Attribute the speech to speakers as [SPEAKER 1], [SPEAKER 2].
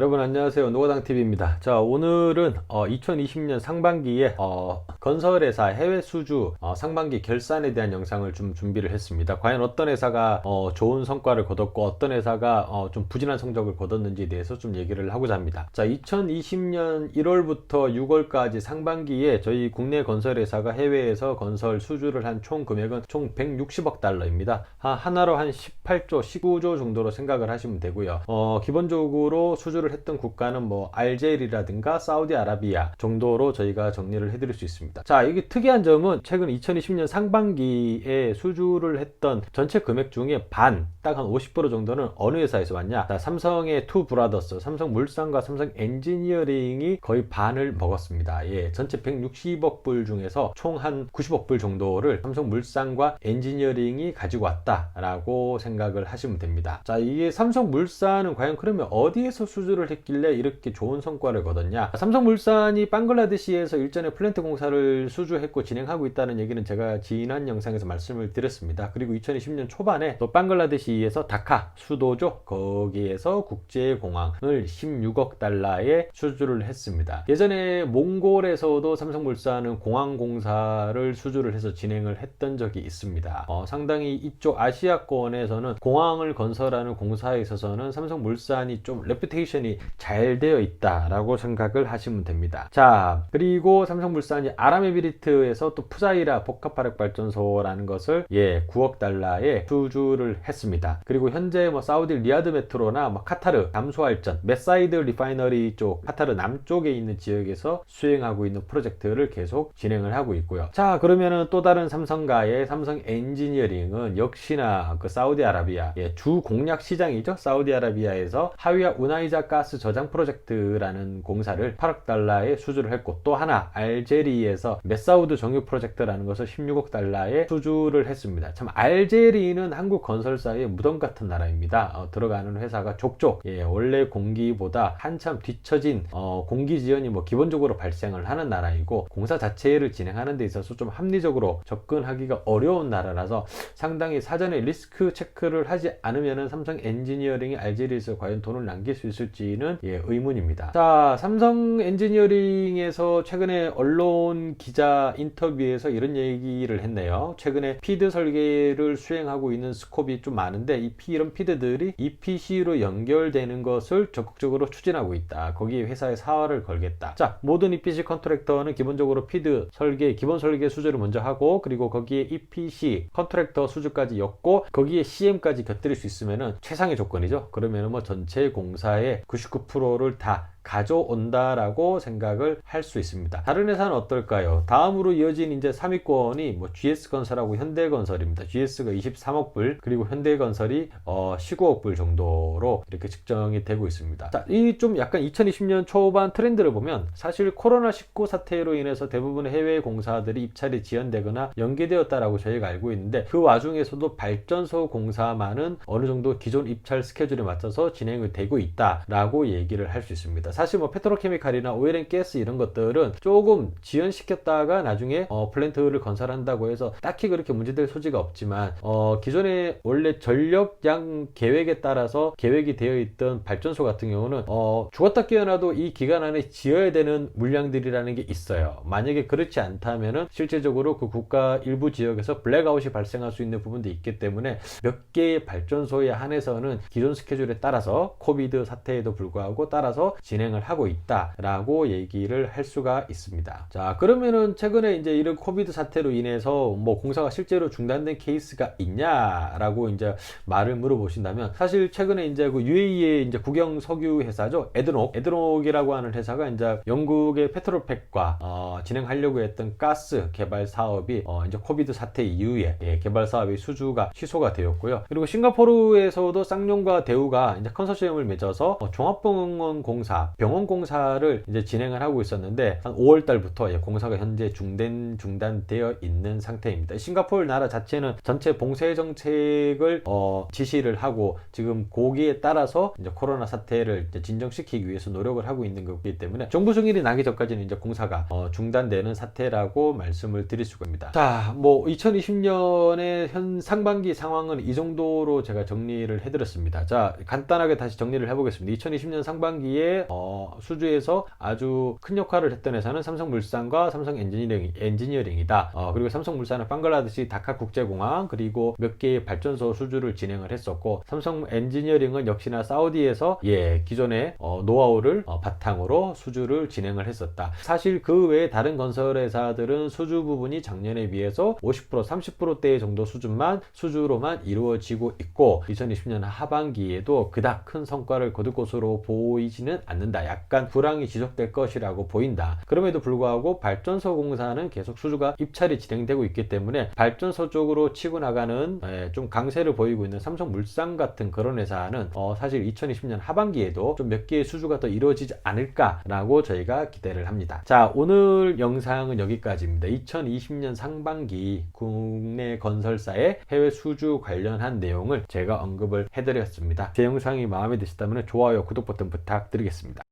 [SPEAKER 1] 여러분 안녕하세요. 노가당TV입니다. 자, 오늘은 2020년 상반기에 건설회사 해외 수주 상반기 결산에 대한 영상을 좀 준비를 했습니다. 과연 어떤 회사가 좋은 성과를 거뒀고 어떤 회사가 좀 부진한 성적을 거뒀는지에 대해서 좀 얘기를 하고자 합니다. 자, 2020년 1월부터 6월까지 상반기에 저희 국내 건설회사가 해외에서 건설 수주를 한 총 금액은 총 160억 달러입니다. 하나로 한 18조, 19조 정도로 생각을 하시면 되고요. 기본적으로 수주를 했던 국가는 뭐 알제리라든가 사우디아라비아 정도로 저희가 정리를 해드릴 수 있습니다. 자, 이게 특이한 점은 최근 2020년 상반기에 수주를 했던 전체 금액 중에 반, 딱 한 50% 정도는 어느 회사에서 왔냐? 자, 삼성의 투 브라더스, 삼성물산과 삼성엔지니어링이 거의 반을 먹었습니다. 예, 전체 160억 불 중에서 총 한 90억 불 정도를 삼성물산과 엔지니어링이 가지고 왔다라고 생각을 하시면 됩니다. 자, 이게 삼성물산은 과연 그러면 어디에서 수주를 했길래 이렇게 좋은 성과를 거뒀냐? 삼성물산이 방글라데시에서 일전에 플랜트 공사를 수주했고 진행하고 있다는 얘기는 제가 지난 영상에서 말씀을 드렸습니다. 그리고 2020년 초반에 또 방글라데시에서 다카 수도죠. 거기에서 국제공항을 16억 달러에 수주를 했습니다. 예전에 몽골에서도 삼성물산은 공항공사를 수주를 해서 진행을 했던 적이 있습니다. 상당히 이쪽 아시아권에서는 공항을 건설하는 공사에 있어서는 삼성물산이 좀 레퓨테이션이 잘 되어 있다라고 생각을 하시면 됩니다. 자, 그리고 삼성물산이 아랍에미리트에서 또 푸자이라 복합화력발전소라는 것을 9억 달러에 수주를 했습니다. 그리고 현재 뭐 사우디 리야드 메트로나 뭐 카타르 담수활전 메사이드 리파이너리 쪽 카타르 남쪽에 있는 지역에서 수행하고 있는 프로젝트를 계속 진행을 하고 있고요. 자, 그러면은 또 다른 삼성가의 삼성 엔지니어링은 역시나 그 사우디아라비아 주 공략 시장이죠. 사우디아라비아에서 하위아 우나이자 가스 저장 프로젝트라는 공사를 8억 달러에 수주를 했고, 또 하나 알제리에서 메사우드 정유 프로젝트라는 것을 16억 달러에 수주를 했습니다. 참 알제리는 한국 건설사의 무덤 같은 나라입니다. 들어가는 회사가 족족 원래 공기보다 한참 뒤처진 공기 지연이 뭐 기본적으로 발생을 하는 나라이고, 공사 자체를 진행하는 데 있어서 좀 합리적으로 접근하기가 어려운 나라라서 상당히 사전에 리스크 체크를 하지 않으면 삼성 엔지니어링이 알제리에서 과연 돈을 남길 수 있을지는 의문입니다. 자, 삼성 엔지니어링에서 최근에 언론 기자 인터뷰에서 이런 얘기를 했네요. 최근에 피드 설계를 수행하고 있는 스콥이 좀 많은데 이런 피드들이 EPC로 연결되는 것을 적극적으로 추진하고 있다. 거기에 회사에 사활을 걸겠다. 자, 모든 EPC 컨트랙터는 기본적으로 피드 설계, 기본 설계 수주를 먼저 하고, 그리고 거기에 EPC 컨트랙터 수주까지 엮고 거기에 CM까지 곁들일 수 있으면은 최상의 조건이죠. 그러면은 뭐 전체 공사의 99%를 다 가져온다라고 생각을 할 수 있습니다. 다른 회사는 어떨까요? 다음으로 이어진 이제 3위권이 뭐 GS건설하고 현대건설입니다. GS가 23억 불, 그리고 현대건설이 19억 불 정도로 이렇게 측정이 되고 있습니다. 자, 이 좀 약간 2020년 초반 트렌드를 보면 사실 코로나19 사태로 인해서 대부분의 해외 공사들이 입찰이 지연되거나 연기되었다라고 저희가 알고 있는데, 그 와중에서도 발전소 공사만은 어느 정도 기존 입찰 스케줄에 맞춰서 진행이 되고 있다라고 얘기를 할 수 있습니다. 사실 뭐 페트로케미칼이나 오일앤가스 이런 것들은 조금 지연시켰다가 나중에 플랜트를 건설한다고 해서 딱히 그렇게 문제될 소지가 없지만, 기존에 원래 전력량 계획에 따라서 계획이 되어 있던 발전소 같은 경우는 죽었다 깨어나도 이 기간 안에 지어야 되는 물량들이라는 게 있어요. 만약에 그렇지 않다면은 실제적으로 그 국가 일부 지역에서 블랙아웃이 발생할 수 있는 부분도 있기 때문에 몇 개의 발전소에 한해서는 기존 스케줄에 따라서 코비드 사태에도 불구하고 따라서 진행을 하고 있다라고 얘기를 할 수가 있습니다. 자, 그러면은 최근에 이제 이런 코비드 사태로 인해서 뭐 공사가 실제로 중단된 케이스가 있냐라고 이제 말을 물어보신다면, 사실 최근에 이제 그 UAE의 이제 국영 석유 회사죠. 에드녹이라고 하는 회사가 이제 영국의 페트로팩과 진행하려고 했던 가스 개발 사업이 이제 코비드 사태 이후에 개발 사업의 수주가 취소가 되었고요. 그리고 싱가포르에서도 쌍용과 대우가 이제 컨소시엄을 맺어서 종합병원 공사 병원 공사를 이제 진행을 하고 있었는데 한 5월 달부터 공사가 현재 중단되어 있는 상태입니다. 싱가포르 나라 자체는 전체 봉쇄 정책을 지시를 하고 지금 거기에 따라서 이제 코로나 사태를 이제 진정시키기 위해서 노력을 하고 있는 거기 때문에 정부 승인이 나기 전까지는 이제 공사가 중단되는 사태라고 말씀을 드릴 수가 있습니다. 자, 뭐 2020년의 현 상반기 상황은 이 정도로 제가 정리를 해드렸습니다. 자, 간단하게 다시 정리를 해보겠습니다. 2020년 상반기에 수주에서 아주 큰 역할을 했던 회사는 삼성물산과 삼성 엔지니어링이다. 그리고 삼성물산은 방글라데시 다카 국제공항 그리고 몇 개의 발전소 수주를 진행을 했었고, 삼성 엔지니어링은 역시나 사우디에서 기존의 노하우를 바탕으로 수주를 진행을 했었다. 사실 그 외에 다른 건설 회사들은 수주 부분이 작년에 비해서 50% 30%대 정도 수주로만 이루어지고 있고, 2020년 하반기에도 그닥 큰 성과를 거둘 것으로 보이지는 않는다. 약간 불황이 지속될 것이라고 보인다. 그럼에도 불구하고 발전소 공사는 계속 수주가 입찰이 진행되고 있기 때문에 발전소 쪽으로 치고 나가는 좀 강세를 보이고 있는 삼성물산 같은 그런 회사는 사실 2020년 하반기에도 좀 몇 개의 수주가 더 이루어지지 않을까라고 저희가 기대를 합니다. 자, 오늘 영상은 여기까지입니다. 2020년 상반기 국내 건설사의 해외 수주 관련한 내용을 제가 언급을 해드렸습니다. 제 영상이 마음에 드셨다면 좋아요, 구독 버튼 부탁드리겠습니다.